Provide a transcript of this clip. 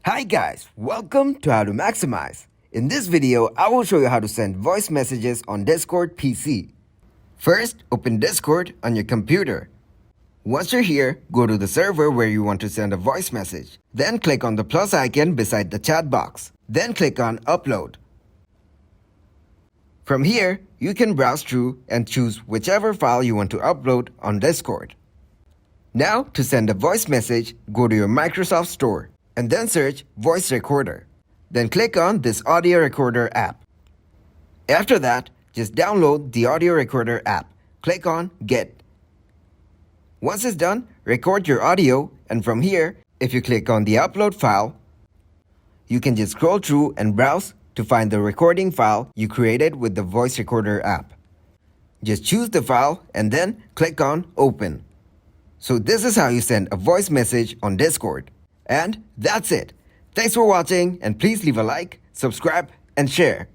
Hi guys, welcome to How to Maximize. In this video, I will show you how to send voice messages on Discord PC. First, open Discord on your computer. Once you're here, go to the server where you want to send a voice message. Then click on the plus icon beside the chat box. Then click on Upload. From here, you can browse through and choose whichever file you want to upload on Discord. Now, to send a voice message, go to your Microsoft Store and then search Voice Recorder. Then click on this Audio Recorder app. After that, just download the Audio Recorder app. Click on Get. Once it's done, record your audio, and from here, if you click on the upload file, you can just scroll through and browse to find the recording file you created with the Voice Recorder app. Just choose the file and then click on Open. So this is how you send a voice message on Discord. And that's it. Thanks for watching, and please leave a like, subscribe, and share.